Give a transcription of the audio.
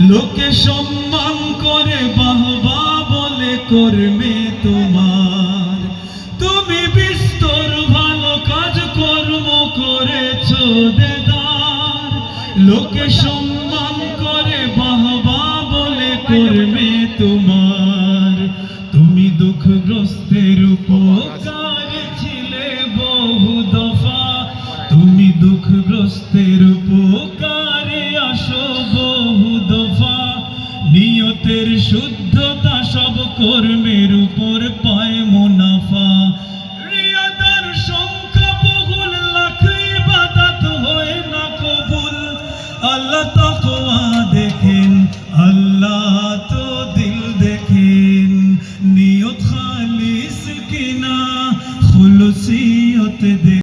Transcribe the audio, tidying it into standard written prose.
লোকে সম্মান করে বাহবা বলে কর্মে তোমার, তুমি বিস্তর ভালো কাজ কর্ম করেছ দেদার। লোকে সম্মান করে বাহবা বলে কর্মে তোমার, তুমি দুঃখগ্রস্তের উপকার ছিলে বহু দফা, তুমি দুঃখগ্রস্তের উপকারে আসো বহু দফা। নিয়তের শুদ্ধতা সব কর্মের উপর পায় মুনাফা। রিয়াদার সংখ্যা বহুল, লাখ ইবাদত হয় না কবুল। আল্লাহ তাকওয়া দেখেন, আল্লাহ তো দিল দেখেন। নিয়ত খালিস কিনা খুলুসিয়ত